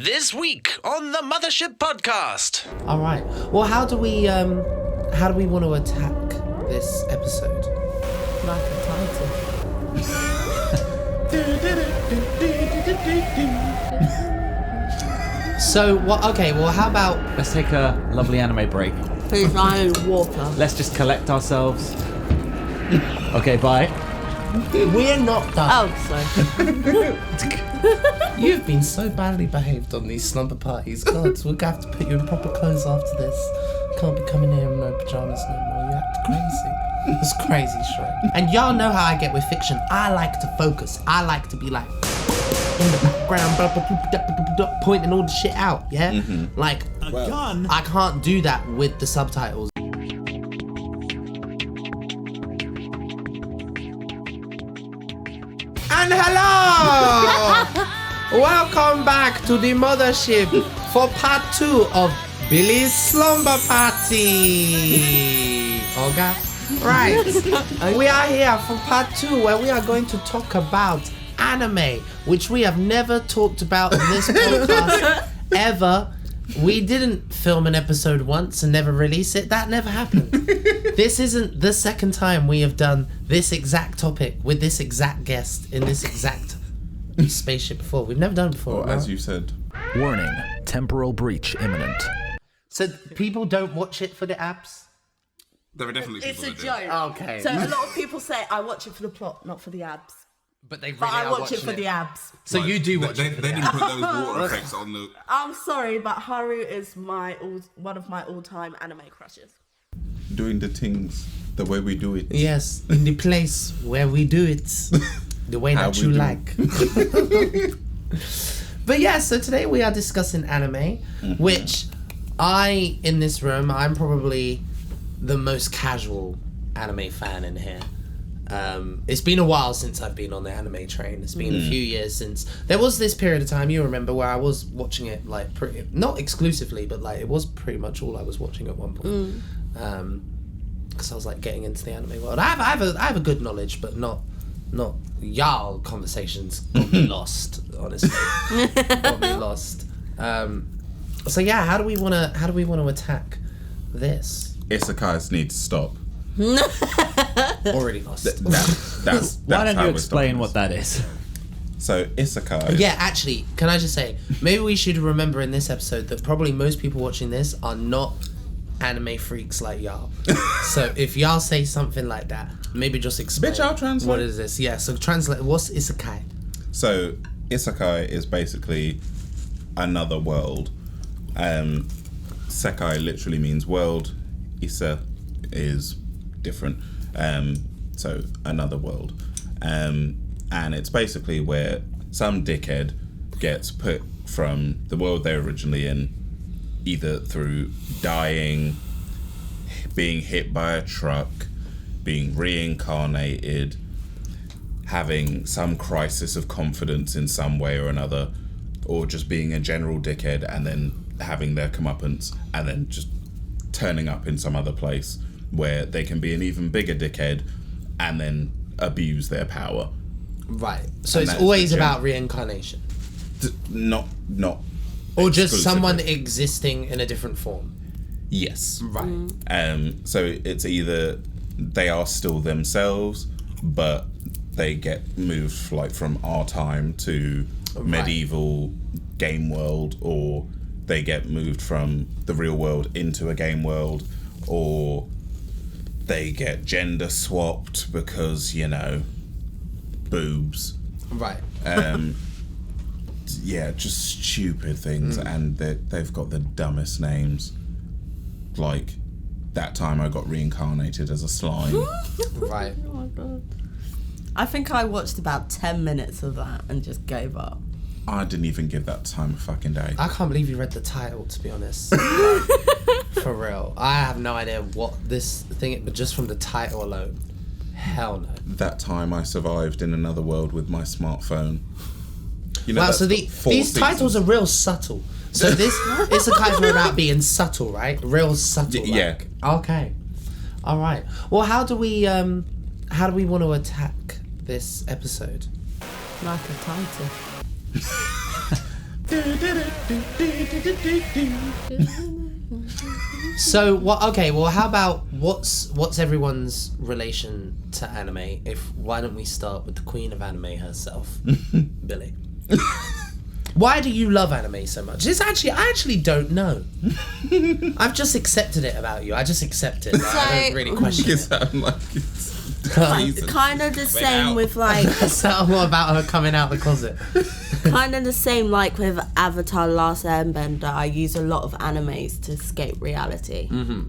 This week on the Mothership Podcast. All right. Well, how do we want to attack this episode? Like a title. So what? Okay. Well, how about Let's take a lovely anime break. Please, I need water. Let's just collect ourselves. Okay, bye. we're not done. Oh, sorry. You've been so badly behaved on these slumber parties. God, we're gonna have to put you in proper clothes after this. Can't be coming here in no pajamas no more. You act crazy. It's crazy, Shrek. And y'all know how I get with fiction. I like to focus. I like to be like in the background, pointing all the shit out. Yeah, like a gun. I can't do that with the subtitles. And hello! Welcome back to the Mothership for part 2 of Billie's Slumber Party. Okay? Right. We are here for part 2 where we are going to talk about anime, which we have never talked about in this podcast ever. We didn't film an episode once and never release it. That never happened. This isn't the second time we have done this exact topic with this exact guest in this exact spaceship before. We've never done it before. Well, as you said. Warning, temporal breach imminent. So people don't watch it for the abs? There are definitely It's people a that do. joke. Okay. So a lot of people say, I watch it for the plot, not for the abs. But they really But I are watch it for watching the abs. So you do watch They it for didn't the abs. put those water effects on the... I'm sorry, but Haru is one of my all-time anime crushes. Doing the things the way we do it. Yes, in the place where we do it. The way How that we you do. like. But yeah, so today we are discussing anime, which in this room, I'm probably the most casual anime fan in here. It's been a while since I've been on the anime train. It's been a few years since. There was this period of time, you remember, where I was watching it, like, not exclusively, but, like, it was pretty much all I was watching at one point. Because I was, like, getting into the anime world. I have a good knowledge, but not y'all conversations got me lost, honestly. Got me lost. So yeah, how do we want to attack this? Isekais need to stop. Already lost. That's Why don't how you we're explain stopping what that is? this. So Isekai. Yeah, actually, can I just say, maybe we should remember in this episode that probably most people watching this are not anime freaks like y'all. So if y'all say something like that, maybe just explain. Bitch, I'll translate. What is this? Yeah, so translate. What's isekai? So Isekai is basically another world. Sekai literally means world. Ise is different. So another world. And it's basically where some dickhead gets put from the world they're originally in, either through dying, being hit by a truck, being reincarnated, having some crisis of confidence in some way or another, or just being a general dickhead and then having their comeuppance and then just turning up in some other place where they can be an even bigger dickhead and then abuse their power. Right. So And it's that is always the about reincarnation, Not or just exclusively. someone existing in a different form. Yes. Right. So it's either they are still themselves, but they get moved like from our time to medieval game world, or they get moved from the real world into a game world, or they get gender swapped because, boobs. Right. Yeah, just stupid things, and they've got the dumbest names. Like, that time I got reincarnated as a slime. Right. Oh my god. I think I watched about 10 minutes of that and just gave up. I didn't even give that time a fucking day. I can't believe you read the title, to be honest. Like, for real. I have no idea what this thing, but just from the title alone, hell no. That time I survived in another world with my smartphone. Wow, so these titles are real subtle. So this isekais are about being subtle, right? Real subtle. Yeah. Okay. All right. Well, how do we want to attack this episode? Like a title. So what? Okay, well, how about what's everyone's relation to anime? Why don't we start with the queen of anime herself, Billie? Why do you love anime so much? I actually don't know. I've just accepted it about you. I just accept it. Like, I don't really question You it. sound like it's Kind of the same out. with like, So what about her coming out the closet? kind of the same like with Avatar: Last Airbender. I use a lot of animes to escape reality. Mm-hmm.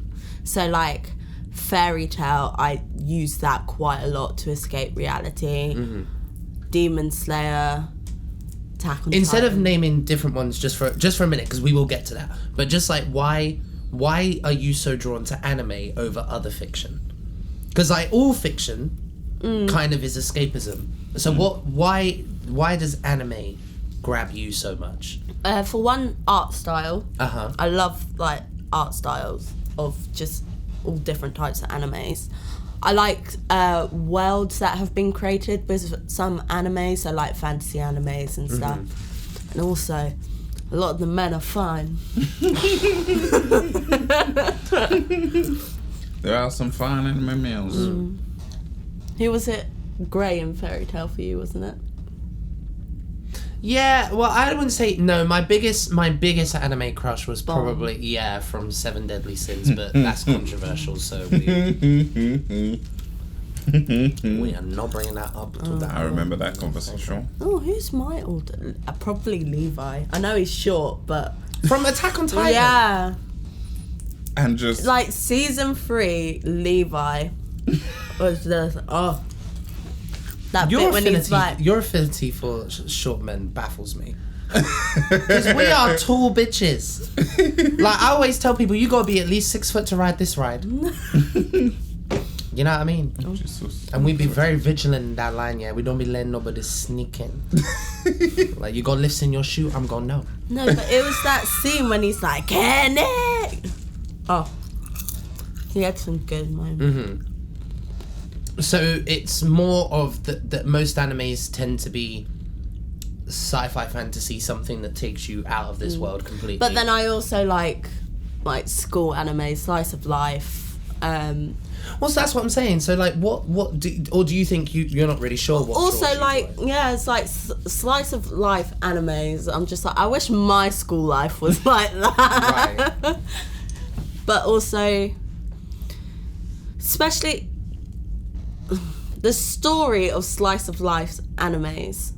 So like Fairy Tale, I use that quite a lot to escape reality. Mm-hmm. Demon Slayer, Attack on Instead Titan. of naming different ones just for a minute, because we will get to that. But just like why are you so drawn to anime over other fiction? Because like all fiction kind of is escapism. So why does anime grab you so much? For one, art style. Uh-huh. I love like art styles of just all different types of animes. I like worlds that have been created with some anime, so like fantasy animes and stuff. And also, a lot of the men are fine. There are some fine anime meals. Who was it? Grey in Fairy Tale for you, wasn't it? Yeah, well, I wouldn't say no. My biggest anime crush was probably from Seven Deadly Sins, but that's controversial, so we are not bringing that up to that. I remember that conversation. Oh, who's my older? Probably Levi. I know he's short, but From Attack on Titan. yeah, And just like season 3, Levi was just that Your bit when he's like, your affinity for short men baffles me. Because we are tall bitches. Like I always tell people, you gotta be at least 6 foot to ride this ride. You know what I mean? And we be very vigilant in that line, yeah. We don't be letting nobody sneak in. Like you got lifts in your shoe, I'm gonna know. no, but it was that scene when he's like, Kenny. Oh, he had some good moments. So it's more of that most animes tend to be sci-fi fantasy, something that takes you out of this world completely. But then I also like school anime, slice of life. Well, so that's what I'm saying. So like, what do you think you're not really sure what? Also, draws you like, to it? yeah, it's like slice of life animes. I'm just like, I wish my school life was like that. Right. But also, especially the story of slice of life animes,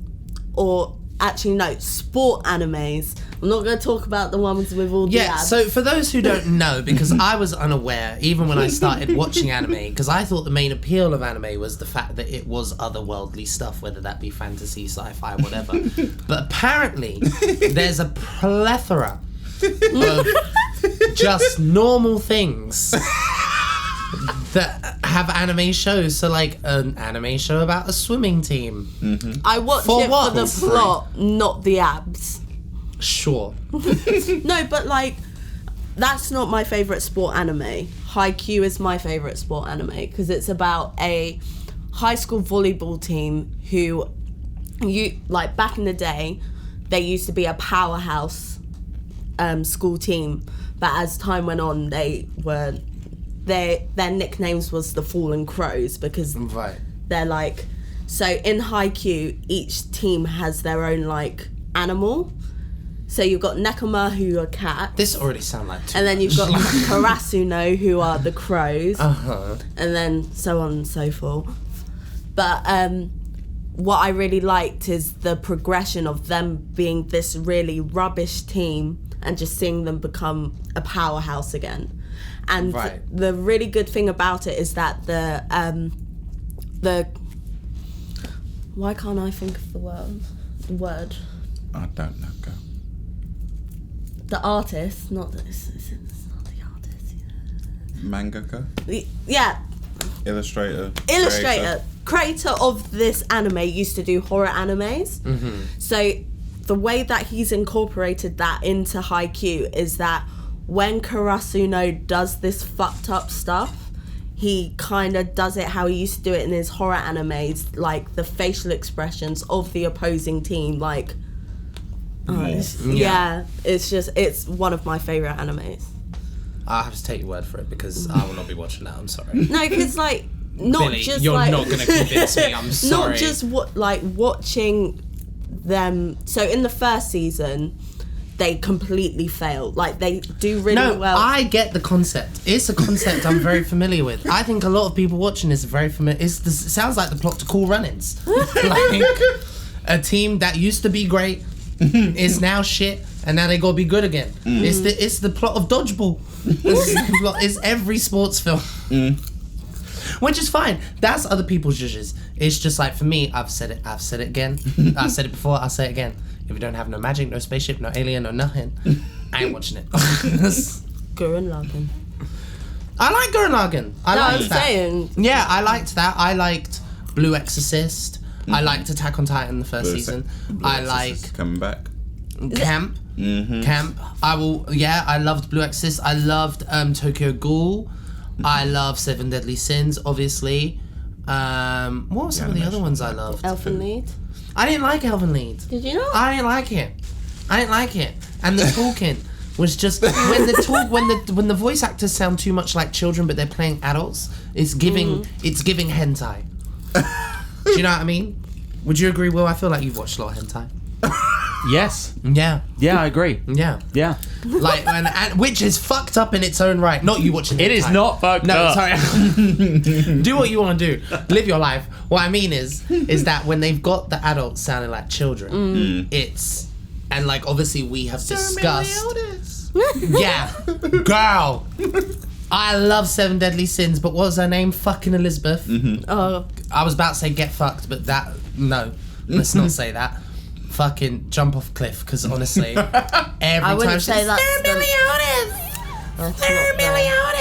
or actually no, sport animes. I'm not going to talk about the ones with all the Yeah, abs. so for those who don't know, because I was unaware, even when I started watching anime, because I thought the main appeal of anime was the fact that it was otherworldly stuff, whether that be fantasy, sci-fi, whatever. But apparently, there's a plethora of just normal things that have anime shows. So like an anime show about a swimming team. I watch For it what? for the For plot, not the abs. Sure. No, but like, that's not my favourite sport anime. Haikyuu is my favourite sport anime because it's about a high school volleyball team who, like back in the day, they used to be a powerhouse school team, but as time went on, their nicknames was the Fallen Crows because Right. they're like, so in Haikyuu, each team has their own like animal. So you've got Nekoma, who are cats. This already sounds like too And then you've got much. Karasuno, who are the crows. Uh-huh. And then so on and so forth. But what I really liked is the progression of them being this really rubbish team and just seeing them become a powerhouse again. And Right. the really good thing about it is that the why can't I think of the word? I don't know, girl. The artist, not the, it's not the artist. Mangaka? Yeah, Illustrator? creator of this anime used to do horror animes. So the way that he's incorporated that into Haikyuu is that when Karasuno does this fucked up stuff, he kind of does it how he used to do it in his horror animes, like the facial expressions of the opposing team, like It's one of my favorite animes. I'll have to take your word for it because I will not be watching that. I'm sorry. No, because like not Billy, just you're like not going to convince me. I'm sorry. not just watching them. So in the first season, they completely fail. Like they do really well. I get the concept. It's a concept I'm very familiar with. I think a lot of people watching this are very familiar. It sounds like the plot to Cool Runnings. Like a team that used to be great is now shit, and now they gotta be good again. It's the plot of Dodgeball. It's every sports film. Which is fine. That's other people's judges. It's just like, for me, I've said it again. I've said it before, I'll say it again. If you don't have no magic, no spaceship, no alien, no nothing, I ain't watching it. Gurren Lagann. I like Gurren Lagann. I'm saying. Yeah, I liked that. I liked Blue Exorcist. I liked Attack on Titan the first season. I like coming back. Camp. Camp. I loved Blue Exorcist. I loved Tokyo Ghoul. I love Seven Deadly Sins, obviously. What were some of the other ones I loved? Elfen Lied. I didn't like Elfen Lied. Did you not? I didn't like it. And the talking was just when the voice actors sound too much like children, but they're playing adults. It's giving hentai. Do you know what I mean? Would you agree, Will? I feel like you've watched a lot of hentai. Yes. Yeah. Yeah, I agree. Yeah. Yeah. Like, and which is fucked up in its own right. Not you watching It hentai. is not fucked No, up. sorry. Do what you want to do. Live your life. What I mean is that when they've got the adults sounding like children, it's, and like obviously we have discussed. Yeah, girl. I love Seven Deadly Sins, but what was her name? Fucking Elizabeth. Oh, I was about to say get fucked, but let's not say that. Fucking jump off a cliff, because honestly, every I wouldn't time say that's To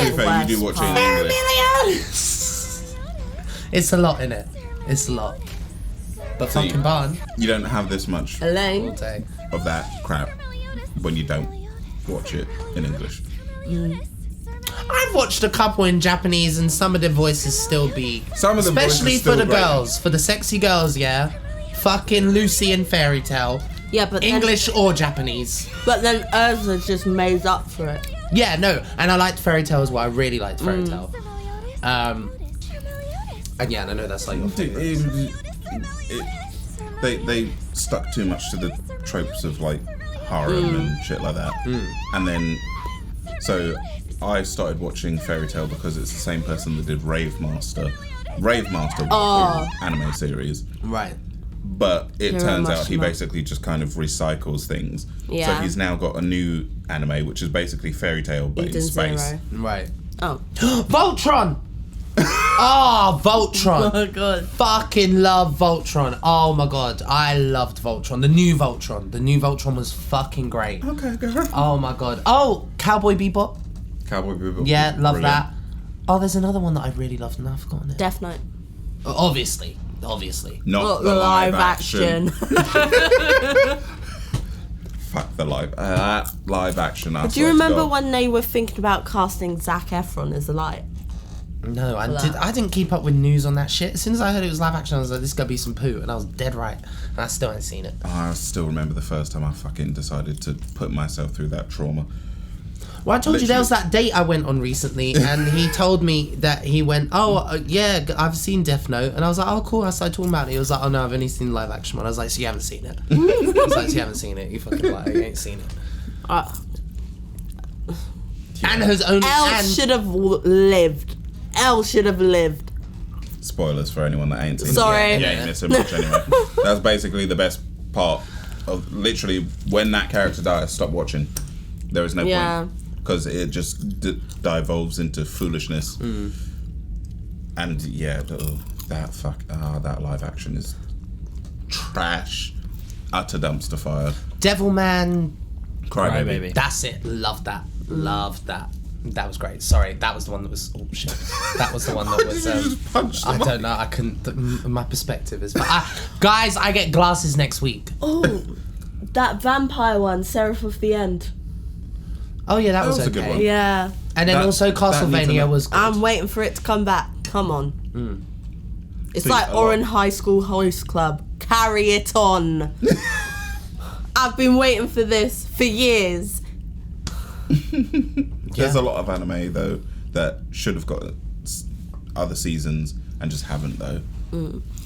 be fair, you do watch it in English. It's a lot in it. It's a lot. But So fucking barn You don't have this much all Elaine. day. of that crap when you don't watch it in English. I've watched a couple in Japanese, and some of the voices still be. Some of the voices especially still for the great. girls, for the sexy girls, yeah. Fucking Lucy and Fairy Tale. Yeah, but English or Japanese. But then Urza just made up for it. Yeah, no, and I liked Fairy Tale as well. I really liked Fairy Tale. And yeah, and I know that's like your favorite. They stuck too much to the tropes of like harem and shit like that. And then, so I started watching Fairy Tale because it's the same person that did Rave Master. Rave Master was an anime series. Right. But it Hiro turns out he Mashima. basically just kind of recycles things. Yeah. So he's now got a new anime, which is basically Fairy Tale but Eden in space. Zero. Right. Oh. Voltron! Oh, Voltron. Oh god. Fucking love Voltron. Oh my god. I loved Voltron. The new Voltron. The new Voltron was fucking great. Okay, girl. Oh my god. Oh, Cowboy Bebop. Cowboy Bebop. Yeah, love Brilliant. that. Oh, there's another one that I really loved and I've forgotten it. Death Note. Obviously. Not the live action. Fuck the live action. I Do you swear to remember God. when they were thinking about casting Zac Efron as the light? No, I didn't keep up with news on that shit. As soon as I heard it was live action, I was like, this is gonna be some poo, and I was dead right. And I still ain't seen it. I still remember the first time I fucking decided to put myself through that trauma. Well, I told you there was Literally. that date I went on recently, and he told me that he went, yeah, I've seen Death Note, and I was like, oh, cool. I started talking about it. He was like, oh no, I've only seen the live action one. I was like, so you haven't seen it? I was like, so you haven't seen it? You fucking lie, you ain't seen it. And has only Elle should have lived. Elle should have lived. Spoilers for anyone that ain't seen Sorry. it. You ain't missing much anyway. That's basically the best part of literally when that character dies, stop watching. There is no point. Because it just devolves into foolishness. And yeah, that live action is trash. Utter dumpster fire. Devilman. Crybaby. That's it. Loved that. Loved that. That was great. Sorry, that was the one that was. Oh shit! That was the one that was. Just punch I don't know. I couldn't. My perspective is. Guys, I get glasses next week. Oh, that vampire one, Seraph of the End. Oh yeah, that was was a good okay. one. Yeah. And then That- also that needs Castlevania a- was good. I'm waiting for it to come back. Come on. It's See, like a lot- Oran High School Host Club. Carry it on. I've been waiting for this for years. There's a lot of anime though that should have got other seasons and just haven't though.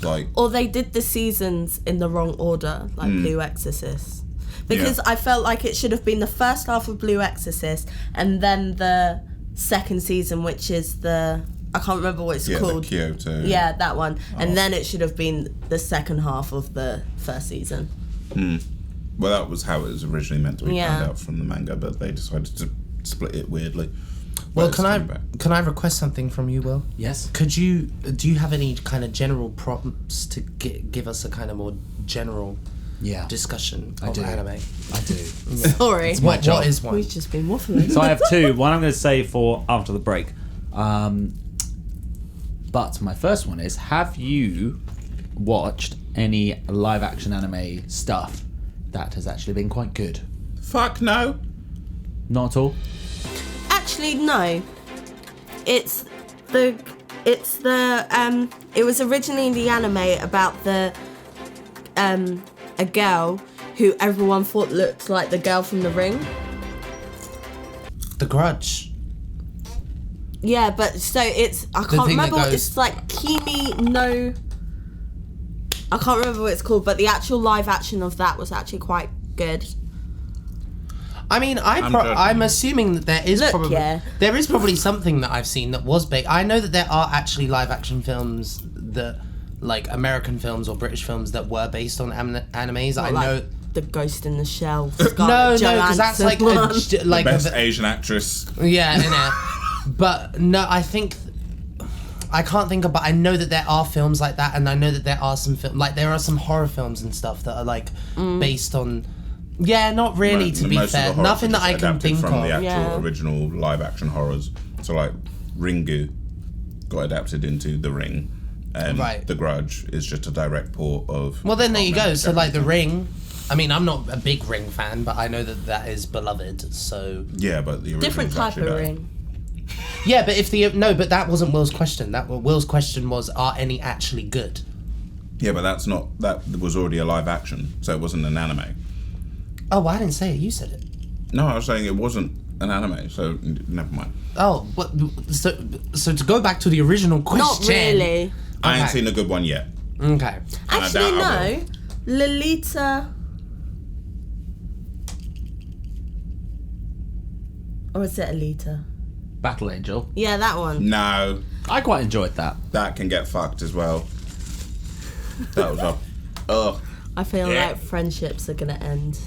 Like, or they did the seasons in the wrong order, like Blue Exorcist. Because I felt like it should have been the first half of Blue Exorcist and then the second season, which is I can't remember what it's called. The Kyoto. Yeah, that one. And then it should have been the second half of the first season. Well, that was how it was originally meant to be found out from the manga, but they decided to split it weirdly. Well, can I request something from you, Will? Yes. Do you have any kind of general prompts to give us a kind of more general discussion of anime? I do. Sorry. What is one? We've just been waffling. So I have two. One I'm going to say for after the break. But my first one is, have you watched any live action anime stuff that has actually been quite good? Fuck no. Not at all? Actually, no. It was originally the anime about a girl who everyone thought looked like the girl from The Ring. The Grudge. Yeah, but so I can't remember what it's like. Kimi no. I can't remember what it's called, but the actual live action of that was actually quite good. I mean, I'm assuming that there is probably something that I've seen that was big. I know that there are actually live action films that, like American films or British films, that were based on animes. Not I like know. The Ghost in the Shell. No, because that's like The best Asian actress. Yeah, innit? But no, I think I can't think of, but I know that there are films like that, and I know that there are some there are some horror films and stuff that are like based on. Yeah, not really. To be fair, nothing that I can think from of. The actual original live action horrors. So like Ringu got adapted into The Ring, and The Grudge is just a direct port of. Well, then there you go. So like The Ring. I mean, I'm not a big Ring fan, but I know that is beloved. So yeah, but the different type of Ring. Yeah, but but that wasn't Will's question. Will's question was, are any actually good? Yeah, but that was already a live action, so it wasn't an anime. Oh, well, I didn't say it. You said it. No, I was saying it wasn't an anime, so never mind. Oh, what? So to go back to the original question. Not really. I ain't seen a good one yet. Okay. Actually, no. Lolita. Or is it Alita? Battle Angel. Yeah, that one. No. I quite enjoyed that. That can get fucked as well. That was ugh. I feel like friendships are gonna end.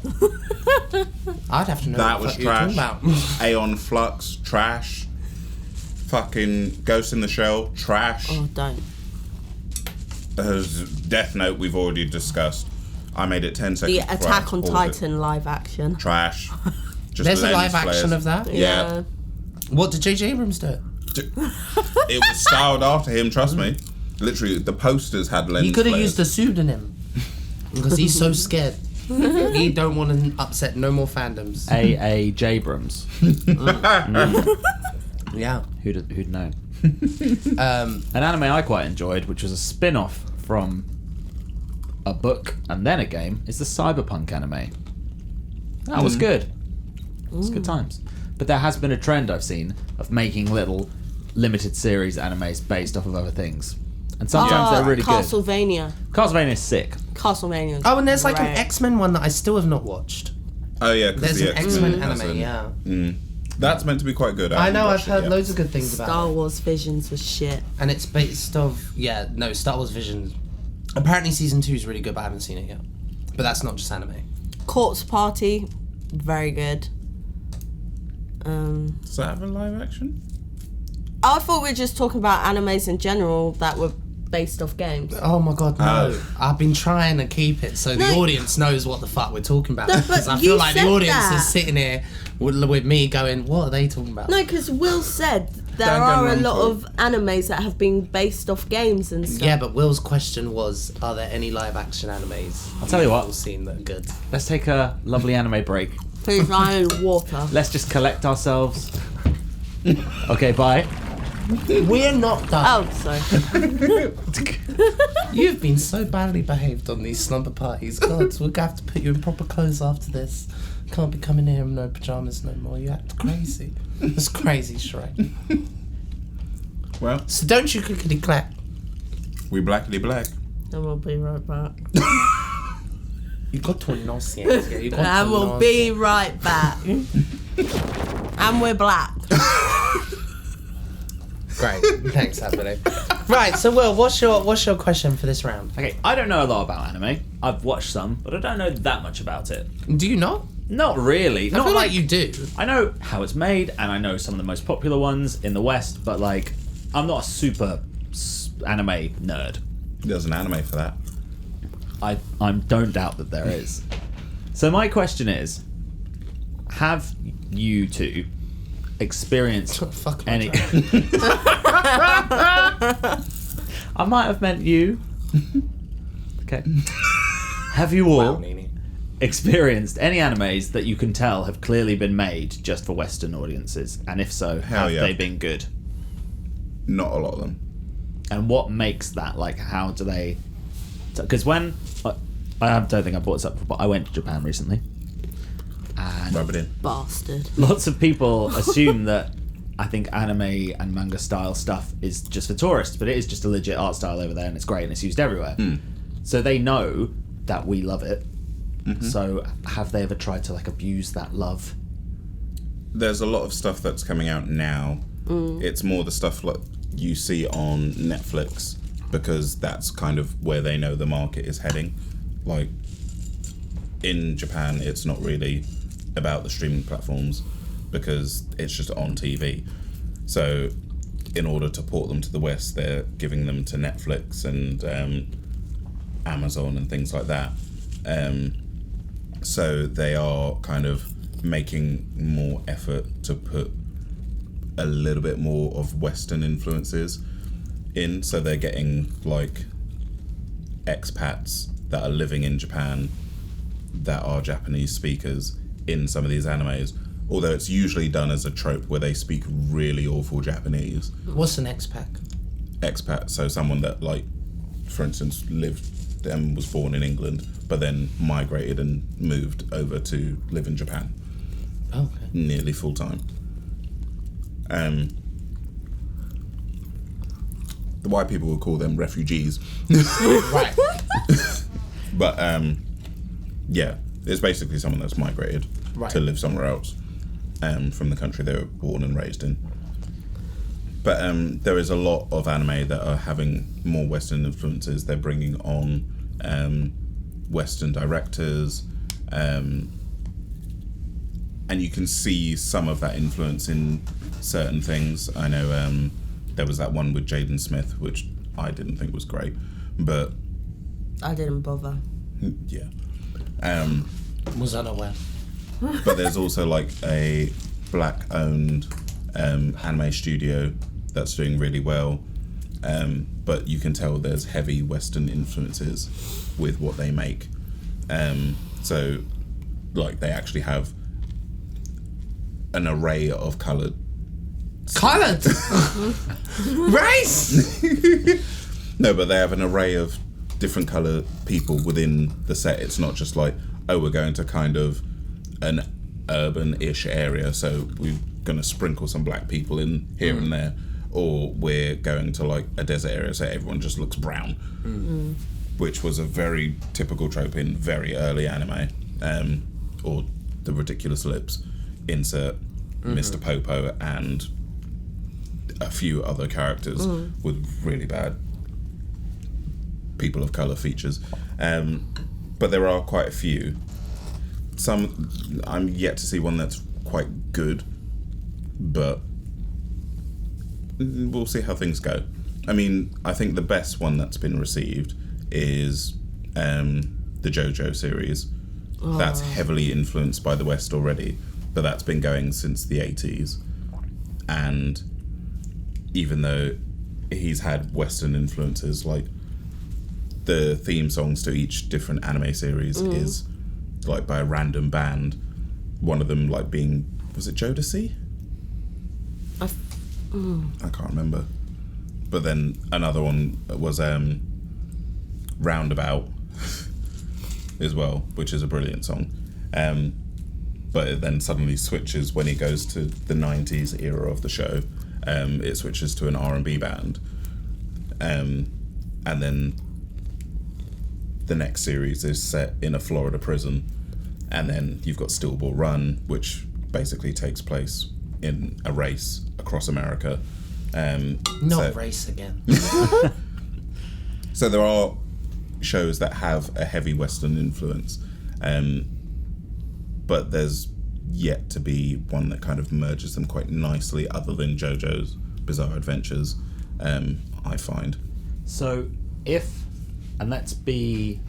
I'd have to know that what was you're talking trash. about. Aeon Flux, trash. Fucking Ghost in the Shell, trash. Oh, don't. Death Note, we've already discussed. I made it 10 seconds. The Attack on Titan live action. Trash. Just There's a lens live action flares. of that? Yeah. What did J.J. Abrams do? It was styled after him, trust me. Literally, the posters had lens He could have flares. used a pseudonym. Because he's so scared. He don't want to upset no more fandoms. A. Jabrams. Yeah. Who'd know? An anime I quite enjoyed, which was a spin-off from a book and then a game, is the Cyberpunk anime. That was good. It was good times. But there has been a trend I've seen of making little limited series animes based off of other things. And sometimes they're really Castlevania. good. Castlevania's sick. Castlevania. Oh, and there's like an X-Men one that I still have not watched. Oh yeah, because There's the an X-Men anime, yeah. That's meant to be quite good. I know, I've watched it heard yet. loads of good things about Star it. Wars Visions was shit. And it's based off, Star Wars Vision. Apparently season 2 is really good, but I haven't seen it yet. But that's not just anime. Corpse Party, very good. Does that have a live action? I thought we were just talking about animes in general that were based off games. Oh my god, no. Oh. I've been trying to keep it so the audience knows what the fuck we're talking about. No, Because but I feel you like the said audience that. is sitting here with me going, what are they talking about? No, because Will said there Don't are get a me lot wrong, of animes that have been based off games and stuff. Yeah, but Will's question was, are there any live action animes I'll tell you what. you've seen that are good? Let's take a lovely anime break. Please, I need water. Let's just collect ourselves. Okay, bye. We're not done. Oh, sorry. You've been so badly behaved on these slumber parties. God, we're gonna have to put you in proper clothes after this. Can't be coming here in no pajamas no more. You act crazy. It's crazy, Shrek. Well, So don't you clickety clack. we blackity black. And we'll be right back. You got to enunciate. Yeah, you got And to we'll be right back. And we're black. Great. Thanks, Abby. Right. So, Will, what's your question for this round? Okay, I don't know a lot about anime. I've watched some, but I don't know that much about it. Do you not? Not really. I Not feel like you do. I know how it's made, and I know some of the most popular ones in the West, but like, I'm not a super anime nerd. There's an anime for that. I don't doubt that there is. So my question is, have you two experienced Fuck my any... time. I might have meant you. Okay. Have you all Wow, Nini. experienced any animes that you can tell have clearly been made just for Western audiences? And if so, Hell have yeah. they been good? Not a lot of them. And what makes that? Like, how do they... Because when... I don't think I brought this up, but I went to Japan recently. And Rub it in. Bastard. lots of people assume that I think anime and manga style stuff is just for tourists, but it is just a legit art style over there, and it's great, and it's used everywhere. So they know that we love it. So have they ever tried to like abuse that love? There's a lot of stuff that's coming out now. It's more the stuff like you see on Netflix because that's kind of where they know the market is heading. Like in Japan, it's not really about the streaming platforms because it's just on TV. So in order to port them to the West, they're giving them to Netflix and Amazon and things like that. So they are kind of making more effort to put a little bit more of Western influences in. So they're getting like expats that are living in Japan that are Japanese speakers in some of these animes. Although it's usually done as a trope where they speak really awful Japanese. What's an expat? Expat, so someone that, like, for instance, lived and was born in England, but then migrated and moved over to live in Japan. Okay. Nearly full time. The white people would call them refugees. Right. But, yeah, it's basically someone that's migrated to live somewhere else from the country they were born and raised in. But there is a lot of anime that are having more Western influences. They're bringing on Western directors, and you can see some of that influence in certain things. I know there was that one with Jaden Smith, which I didn't think was great, but I didn't bother. yeah. Was unaware. But there's also like a black-owned anime studio that's doing really well. But you can tell there's heavy Western influences with what they make. So, like, they actually have an array of coloured... Coloured! Race! No, but they have an array of different colour people within the set. It's not just like, oh, we're going to kind of an urban-ish area, so we're going to sprinkle some black people in here and there, or we're going to like a desert area, so everyone just looks brown, which was a very typical trope in very early anime, or the Ridiculous Lips, insert Mr. Popo and a few other characters with really bad people of colour features. But there are quite a few. Some, I'm yet to see one that's quite good, but we'll see how things go. I mean, I think the best one that's been received is the JoJo series. That's heavily influenced by the West already, but that's been going since the 80s. And even though he's had Western influences, like the theme songs to each different anime series is like by a random band. One of them like being, was it Jodeci? I can't remember. But then another one was Roundabout as well, which is a brilliant song. But it then suddenly switches when he goes to the 90s era of the show. It switches to an R&B band. And then the next series is set in a Florida prison. And then you've got Steel Ball Run, which basically takes place in a race across America. Race again. So there are shows that have a heavy Western influence, but there's yet to be one that kind of merges them quite nicely, other than JoJo's Bizarre Adventures, I find. So and let's be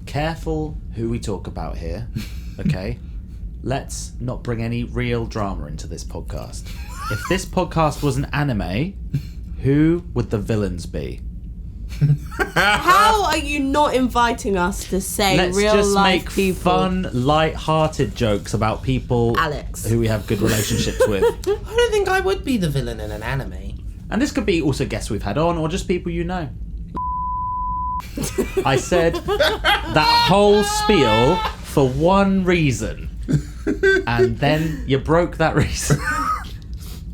careful who we talk about here, okay? Let's not bring any real drama into this podcast. If this podcast was an anime, who would the villains be? How are you not inviting us to say real life people? Let's just make fun, light-hearted jokes about people Alex, who we have good relationships with. I don't think I would be the villain in an anime. And this could be also guests we've had on, or just people you know. I said that whole spiel for one reason, and then you broke that reason.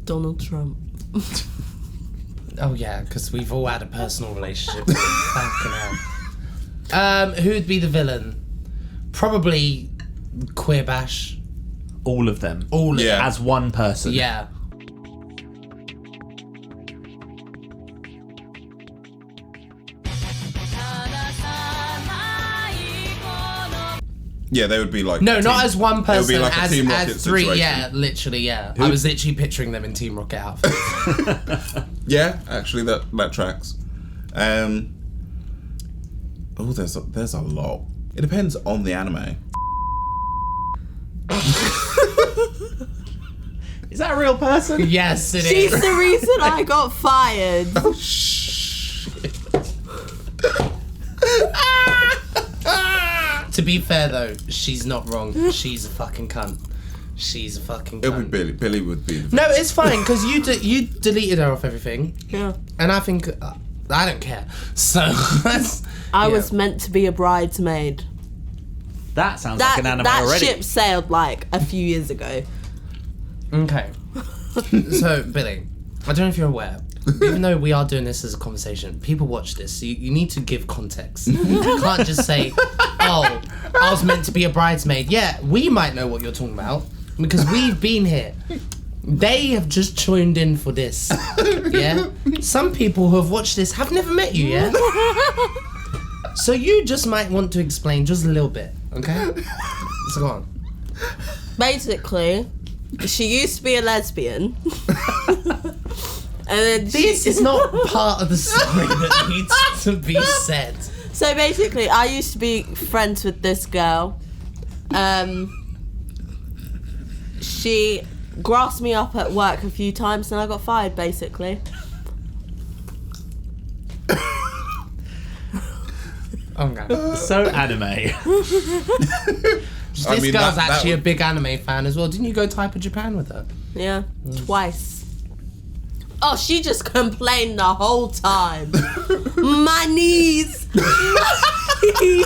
Donald Trump. Oh yeah, because we've all had a personal relationship with him. Fucking hell. Who would be the villain? Probably Queer Bash. All of them. All of them. As one person. Yeah. Yeah, they would be like... No, not as one person, be like a Team Rocket as three. situation. Yeah, literally, yeah. I was literally picturing them in Team Rocket outfits. Yeah, actually, that tracks. There's a lot. It depends on the anime. Is that a real person? Yes, it She's is. the reason I got fired. Oh, shit. To be fair though, she's not wrong. She's a fucking cunt. She's a fucking cunt. It would be Billy. Billy would be the... No, it's fine because you deleted her off everything, Yeah. and I think I don't care. So I was meant to be a bridesmaid. That sounds like an anime already. That ship sailed like a few years ago. Okay. So Billy, I don't know if you're aware. Even though we are doing this as a conversation, people watch this, so you need to give context. You can't just say, oh, I was meant to be a bridesmaid. Yeah, we might know what you're talking about, because we've been here. They have just tuned in for this, yeah? Some people who have watched this have never met you, yeah? So you just might want to explain just a little bit, okay? So go on. Basically, she used to be a lesbian. And then This is not part of the story that needs to be said. So basically, I used to be friends with this girl. She grassed me up at work a few times and I got fired, basically. Okay. So anime. This I mean, girl's that actually would- a big anime fan as well. Didn't you go Taipei Japan with her? Yeah, twice. Oh, she just complained the whole time. My knees. My knees.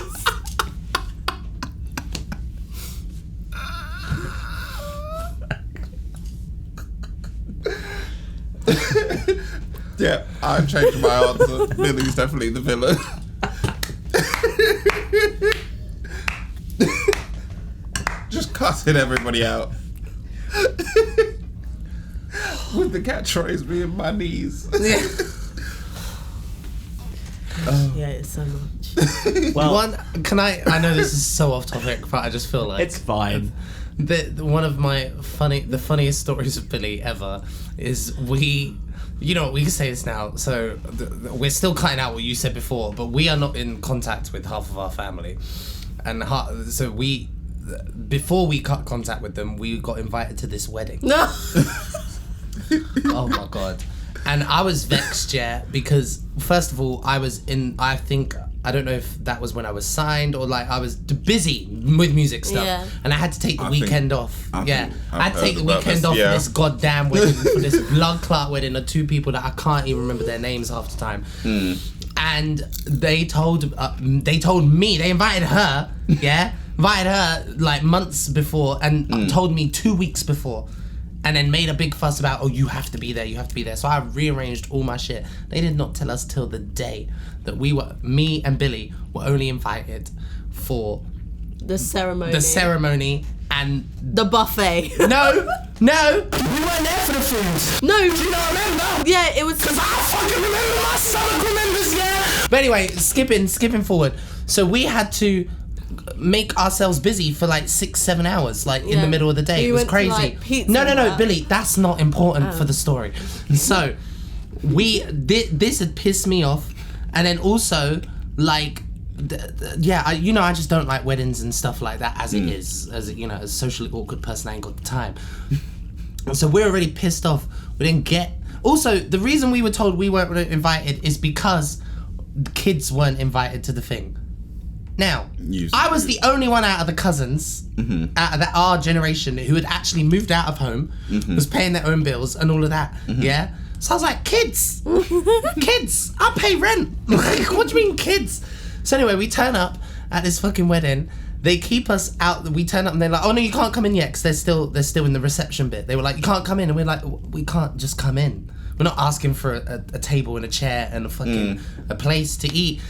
Yeah, I changed my answer. Billy's definitely the villain. Just cutting everybody out. With the catchphrase being my knees. Yeah, it's so much. Well, I know this is so off topic, but I just feel like it's fine. one of the funniest stories of Billy ever is we can say this now. So we're still cutting out what you said before, but we are not in contact with half of our family, and so before we cut contact with them, we got invited to this wedding. No. Oh my god. And I was vexed, yeah, because first of all, I think I don't know if that was when I was signed or like I was busy with music stuff, and I had to take the weekend off. I had to take the weekend off for this goddamn wedding, for this blood clot wedding of 2 people that I can't even remember their names half the time. And they told me, they invited her, like months before, and told me 2 weeks before. And then made a big fuss about, you have to be there. So I rearranged all my shit. They did not tell us till the day that me and Billy were only invited for the ceremony and the buffet. No, we weren't there for the food. No, do you not remember? Yeah, it was because I fucking remember. My stomach remembers. Yeah. But anyway, skipping forward. So we had to make ourselves busy for like 6-7 hours, like in the middle of the day. It was crazy. No, Billy, that's not important for the story. So this had pissed me off, and then also like I just don't like weddings and stuff like that as it is, as a socially awkward person. I ain't got the time. So we're already pissed off. We didn't get. Also, the reason we were told we weren't invited is because the kids weren't invited to the thing. Now, I was the only one out of the cousins, out of our generation, who had actually moved out of home, was paying their own bills and all of that, yeah? So I was like, kids, I pay rent. Like, what do you mean, kids? So anyway, we turn up at this fucking wedding. They keep us out. We turn up and they're like, oh no, you can't come in yet, because they're still in the reception bit. They were like, you can't come in. And we're like, we can't just come in. We're not asking for a table and a chair and a place to eat.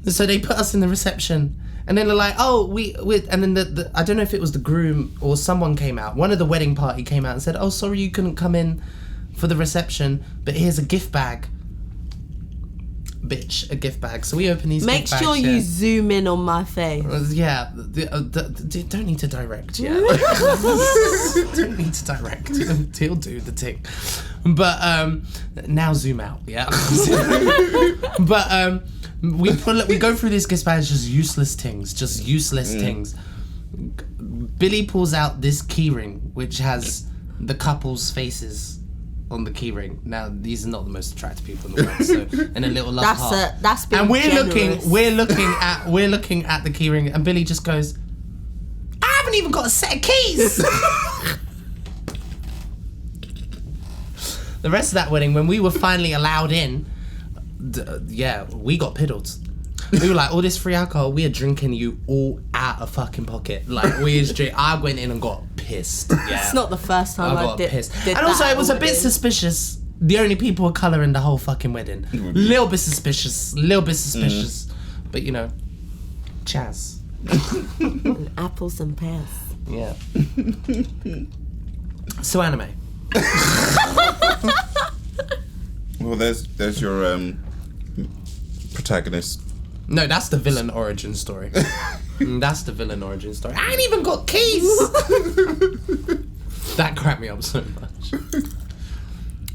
So they put us in the reception, and then they're like, "Oh, we," and then the I don't know if it was the groom or someone came out. One of the wedding party came out and said, "Oh, sorry, you couldn't come in for the reception, but here's a gift bag." Bitch, a gift bag. So we open these. Make gift sure bags, you zoom in on my face. Don't need to direct. Yeah, don't need to direct. He'll do the tick. But now zoom out. Yeah. But we go through this gift bag, just useless things. Things. Billy pulls out this keyring, which has the couple's faces on the keyring. Now, these are not the most attractive people in the world, so in a little love heart. That's being and we're generous. looking at the keyring, and Billy just goes, "I haven't even got a set of keys." The rest of that wedding, when we were finally allowed in, we got piddled. We were like, all this free alcohol, we are drinking you all out of fucking pocket. Like, I went in and got pissed. Yeah. It's not the first time I did pissed. And also, it was a bit suspicious. The only people of colour in the whole fucking wedding. Little bit suspicious. But, Chaz. And apples and pears. Yeah. So, anime. Well, there's your protagonist. No, that's the villain origin story. That's the villain origin story. I ain't even got keys. That cracked me up so much.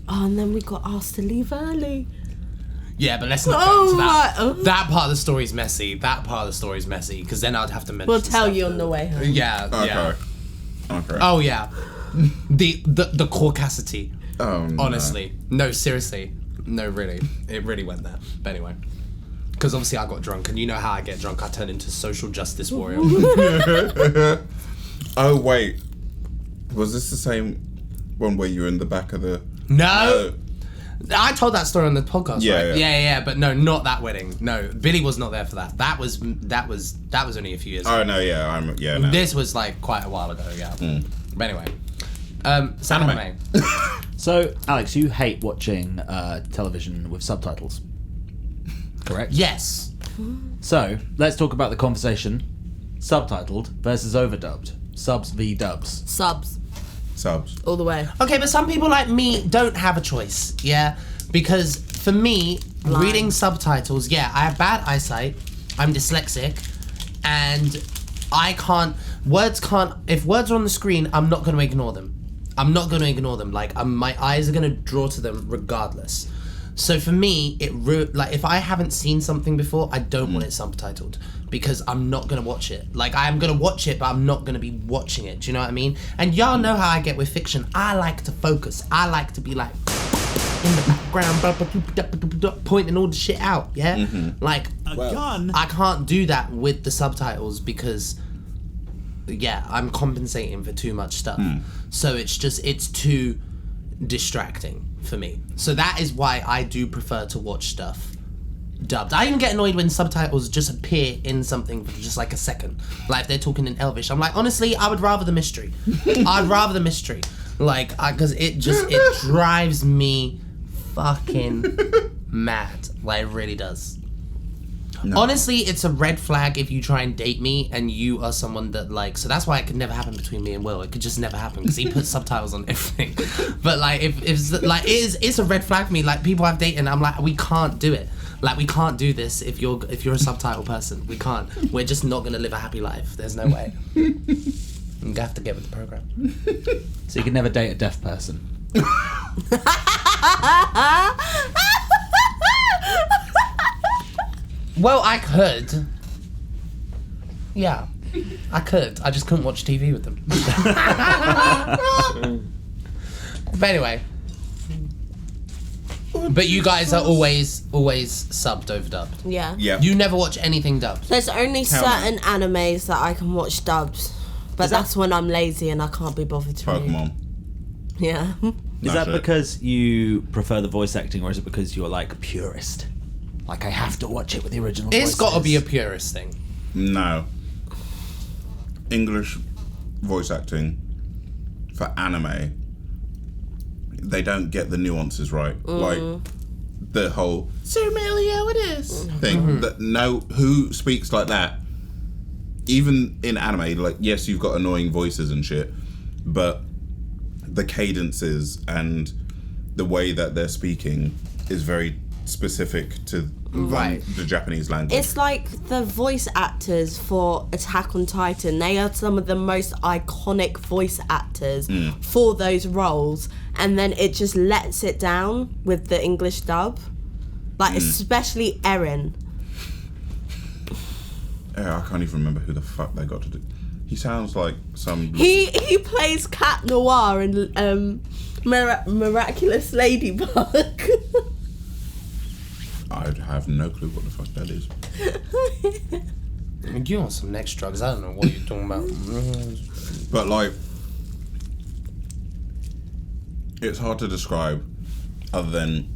Oh, and then we got asked to leave early. Yeah, but let's not go into that. That part of the story's messy. Because then I'd have to mention. We'll tell you on the way home. Yeah. Okay. Oh yeah. The caucasity. Oh no. Honestly, no, seriously, no, really, it really went there. But anyway, because obviously I got drunk, and you know how I get drunk. I turn into social justice warrior. Oh wait, was this the same one where you were in the back of the? No. I told that story on the podcast, right? Yeah. But no, not that wedding. No, Billy was not there for that. That was only a few years ago. Oh no, yeah, no. This was like quite a while ago, yeah. But anyway, anime. So, Alex, you hate watching television with subtitles, correct? Yes. So, let's talk about the conversation. Subtitled versus overdubbed. Subs v dubs. Subs. All the way. Okay, but some people like me don't have a choice, yeah? Because for me, reading subtitles, I have bad eyesight, I'm dyslexic, and if words are on the screen, I'm not going to ignore them. Like, my eyes are going to draw to them regardless. So for me, if I haven't seen something before, I don't want it subtitled, because I'm not going to watch it. Like, I'm going to watch it, but I'm not going to be watching it. Do you know what I mean? And y'all know how I get with fiction. I like to focus. I like to be like, in the background, pointing all the shit out, yeah? Like, gun? I can't do that with the subtitles because, yeah, I'm compensating for too much stuff. So it's too distracting for me. So that is why I do prefer to watch stuff dubbed. I even get annoyed when subtitles just appear in something for just like a second. Like if they're talking in Elvish, I'm like, honestly, I would rather the mystery. I'd rather the mystery. Like, because it drives me fucking mad. Like, it really does. No. Honestly, it's a red flag if you try and date me and you are someone that like. So that's why it could never happen between me and Will. It could just never happen because he puts subtitles on everything. But like, if like it's a red flag for me. Like people I've dated, and I'm like, we can't do it. Like we can't do this if you're a subtitle person. We can't. We're just not gonna live a happy life. There's no way. You have to get with the program. So you can never date a deaf person. Well, I could. Yeah, I could. I just couldn't watch TV with them. But anyway. But you guys are always subbed over dubbed. Yeah. You never watch anything dubbed. There's only certain animes that I can watch dubbed. But that's when I'm lazy and I can't be bothered to read. Pokemon. Yeah. Is that because you prefer the voice acting, or is it because you're like a purist? Like, I have to watch it with the original voices. It's got to be a purist thing. No. English voice acting for anime, they don't get the nuances right. Like the whole "Sir Melio it is" thing. That who speaks like that? Even in anime, like yes, you've got annoying voices and shit, but the cadences and the way that they're speaking is very specific to the Japanese language. It's like the voice actors for Attack on Titan. They are some of the most iconic voice actors for those roles, and then it just lets it down with the English dub. Like especially Eren. Yeah, I can't even remember who the fuck they got to do. He sounds like some. He plays Cat Noir in Miraculous Ladybug. I have no clue what the fuck that is. I mean, you on some next drugs? I don't know what you're talking about. But like, it's hard to describe, other than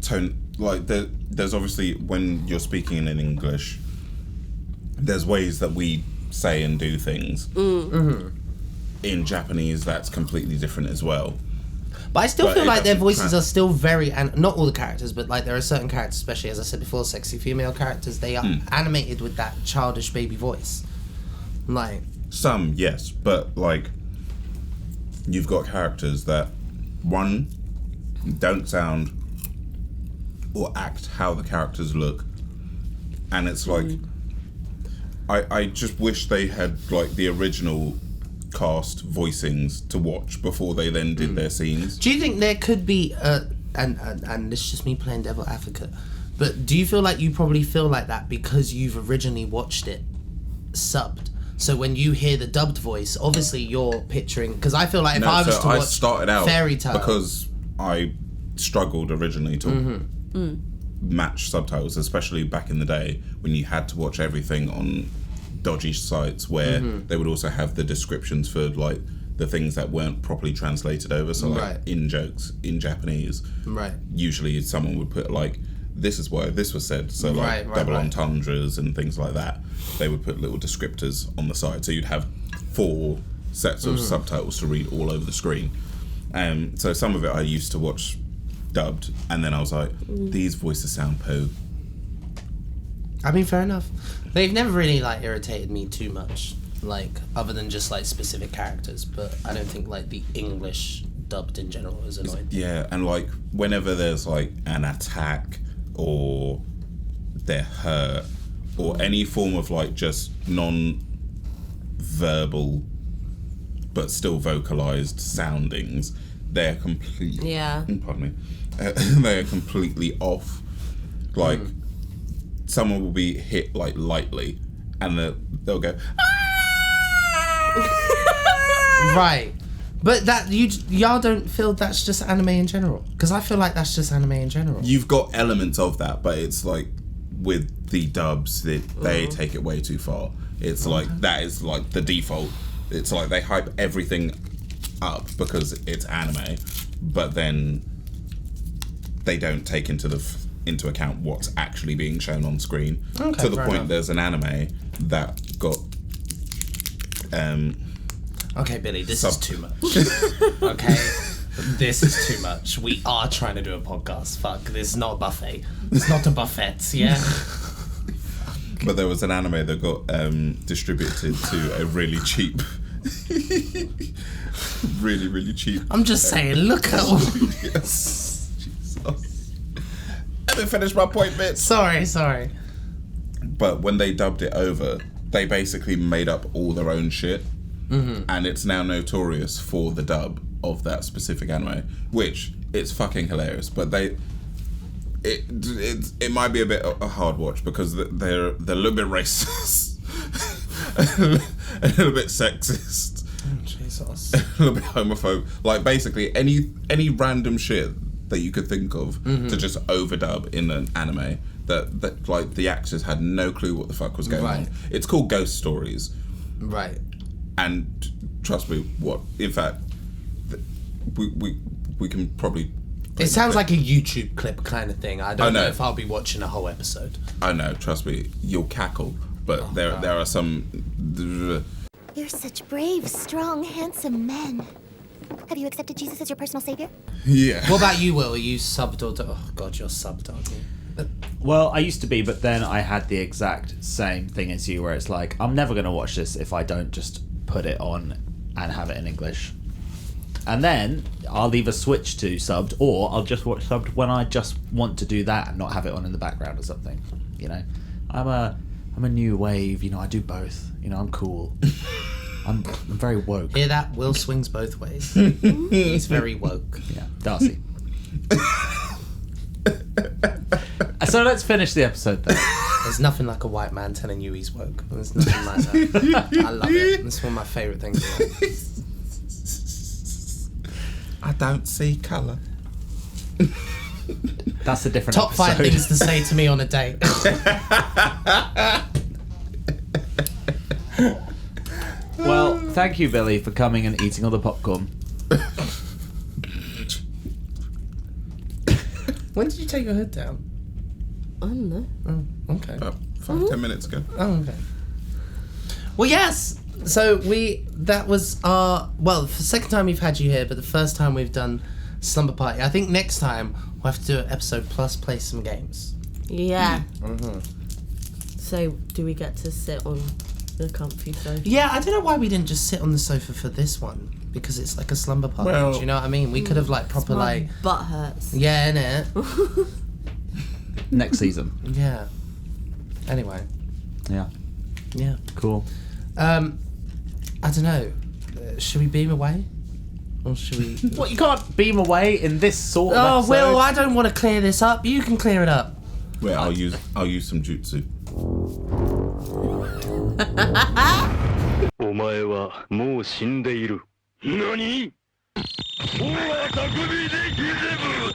tone. Like, there's obviously when you're speaking in English, there's ways that we say and do things. In Japanese, that's completely different as well. But I still feel like their voices are still very, not all the characters, but like there are certain characters, especially as I said before, sexy female characters, they are animated with that childish baby voice. Like some, yes, but like you've got characters that one don't sound or act how the characters look, and it's like I just wish they had like the original cast voicings to watch before they then did their scenes. Do you think there could be and this is just me playing devil advocate, but do you feel like you probably feel like that because you've originally watched it subbed? So when you hear the dubbed voice, obviously you're picturing, because I feel like if I was to watch started out Fairy Tail, because I struggled originally to match subtitles, especially back in the day when you had to watch everything on dodgy sites where they would also have the descriptions for like the things that weren't properly translated over. So like in jokes in Japanese, usually someone would put like, this is why this was said. So like double entendres and things like that. They would put little descriptors on the side. So you'd have 4 sets of subtitles to read all over the screen. So some of it I used to watch dubbed, and then I was like, these voices sound poo. I mean, fair enough. They've never really like irritated me too much, like other than just like specific characters. But I don't think like the English dubbed in general is annoying. Yeah, and like whenever there's like an attack or they're hurt or any form of like just non-verbal but still vocalized soundings, they're completely pardon me, they're completely off. Like someone will be hit like lightly and they'll go But y'all don't feel that's just anime in general? Because I feel like that's just anime in general. You've got elements of that, but it's like with the dubs, they take it way too far. It's like that is like the default. It's like they hype everything up because it's anime, but then they don't take into account what's actually being shown on screen. Okay, to the fair point enough. there's an anime that got Okay, Billy, this is too much. Okay, this is too much. We are trying to do a podcast. Fuck, this is not a buffet. It's not a buffet, yeah? but there was an anime that got distributed to a really cheap really cheap. I'm just saying, look at all... Yes. Jesus. Let me finish my point, bitch. Sorry. But when they dubbed it over, they basically made up all their own shit. And it's now notorious for the dub of that specific anime, which it's fucking hilarious. But it might be a bit a hard watch because they're a little bit racist, a little bit sexist, Jesus. a little bit homophobic. Like basically any random shit that you could think of to just overdub in an anime that like the actors had no clue what the fuck was going on. It's called Ghost Stories. Right. And trust me, in fact, we can probably... It sounds like a YouTube clip kind of thing. I don't know if I'll be watching a whole episode. I know, trust me, you'll cackle, but there are some... You're such brave, strong, handsome men. Have you accepted Jesus as your personal savior? Yeah. What about you, Will? Are you subbed or... Oh, God, you're subbed, aren't you? Well, I used to be, but then I had the exact same thing as you, where it's like, I'm never going to watch this if I don't just put it on and have it in English. And then I'll either switch to subbed, or I'll just watch subbed when I just want to do that and not have it on in the background or something. You know, I'm a new wave. You know, I do both. You know, I'm cool. I'm very woke. Hear that? Will swings both ways. He's very woke. Yeah, Darcy. So let's finish the episode then. There's nothing like a white man telling you he's woke. There's nothing like that. I love it. It's one of my favourite things. I don't see colour. That's a different Top 5 episode. things to say to me on a date. Well, thank you, Billy, for coming and eating all the popcorn. When did you take your hood down? I don't know. Oh, okay. About 5-10 minutes ago. Oh, okay. Well, yes. So that was our, well, the second time we've had you here, but the first time we've done Slumber Party. I think next time we'll have to do an episode plus play some games. Yeah. So, do we get to sit on the comfy sofa? Yeah, I don't know why we didn't just sit on the sofa for this one, because it's like a slumber party. Well- Do you know what I mean? We could have like proper My butt hurts. yeah, innit? Next season. Yeah. Anyway, Yeah. yeah. Cool. I don't know. Should we beam away? Or should we... What, you can't beam away in this sort of Oh, episode? Will, I don't want to clear this up. You can clear it up. Wait, I'll use some jutsu. お前はもう死んでいる。何？おは匠でギゼブ。